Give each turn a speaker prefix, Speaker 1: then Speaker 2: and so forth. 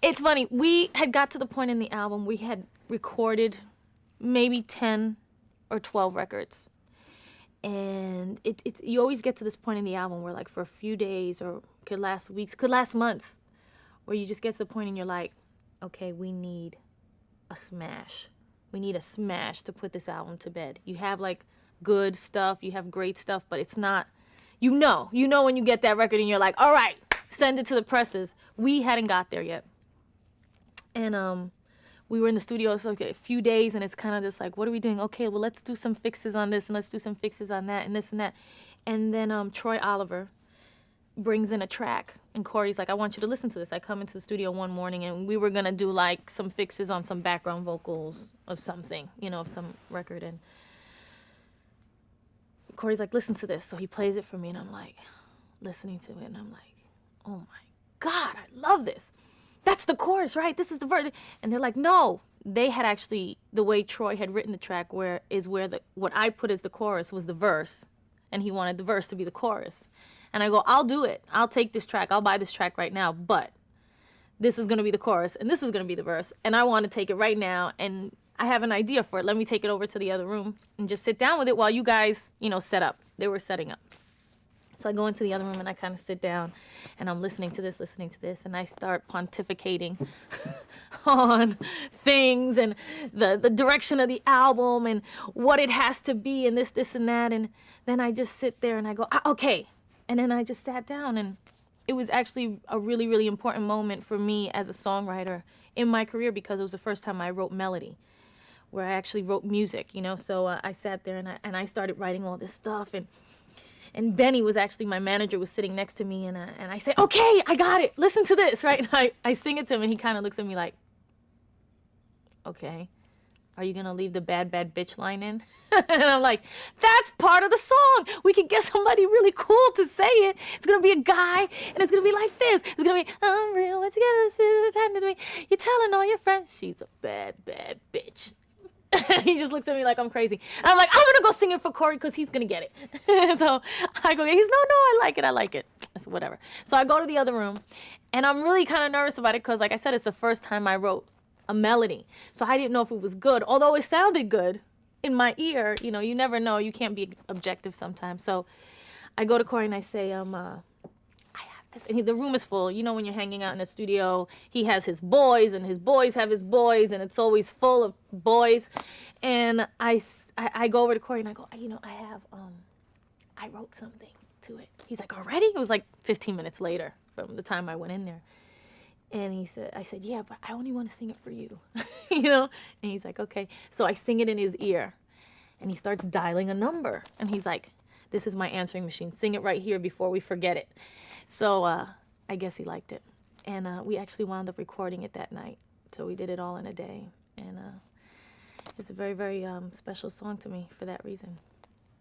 Speaker 1: It's funny. We had got to the point in the album we had recorded maybe 10 or 12 records. And you always get to this point in the album where, like, for a few days, or could last weeks, could last months, where you just get to the point and you're like, okay, we need a smash. We need a smash to put this album to bed. You have, like, good stuff, you have great stuff, but it's not, you know when you get that record and you're like, all right, send it to the presses. We hadn't got there yet. And we were in the studio for like a few days, and it's kind of just like, what are we doing? Okay, well, let's do some fixes on this, and let's do some fixes on that, and this and that. And then Troy Oliver brings in a track, and Corey's like, I want you to listen to this. I come into the studio one morning, and we were gonna do like some fixes on some background vocals of something, of some record. And Corey's like, listen to this. So he plays it for me, and I'm like, listening to it, and I'm like, oh my God, I love this. That's the chorus, right? This is the verse. And they're like, no. They had actually, the way Troy had written the track, what I put as the chorus was the verse, and he wanted the verse to be the chorus. And I go, I'll do it. I'll take this track. I'll buy this track right now, but this is going to be the chorus, and this is going to be the verse, and I want to take it right now, and I have an idea for it. Let me take it over to the other room and just sit down with it while you guys, set up. They were setting up. So I go into the other room, and I kind of sit down, and I'm listening to this, and I start pontificating on things and the direction of the album and what it has to be and this, and that. And then I just sit there, and I go, okay. And then I just sat down, and it was actually a really, really important moment for me as a songwriter in my career, because it was the first time I wrote melody, where I actually wrote music, So I sat there, and I started writing all this stuff, and Benny was actually, my manager, was sitting next to me, and I say, okay, I got it, listen to this, right? And I sing it to him, and he kind of looks at me like, okay, are you gonna leave the bad, bad bitch line in? And I'm like, that's part of the song. We could get somebody really cool to say it. It's gonna be a guy, and it's gonna be like this. It's gonna be, I'm real, what you gonna say, to me? You're telling all your friends, she's a bad, bad bitch. He just looks at me like I'm crazy. And I'm like, I'm gonna go sing it for Corey because he's gonna get it. So I go, he's no, I like it. I said, whatever. So I go to the other room, and I'm really kind of nervous about it because, like I said, it's the first time I wrote a melody. So I didn't know if it was good, although it sounded good in my ear. You never know. You can't be objective sometimes. So I go to Corey and I say, and the room is full. When you're hanging out in a studio, he has his boys, and his boys have his boys, and it's always full of boys. And I go over to Corey and I go, I wrote something to it. He's like, already? It was like 15 minutes later from the time I went in there. And I said, yeah, but I only want to sing it for you, And he's like, okay. So I sing it in his ear, and he starts dialing a number, and he's like, this is my answering machine. Sing it right here before we forget it. So I guess he liked it. And we actually wound up recording it that night. So we did it all in a day. And it's a very, very special song to me for that reason.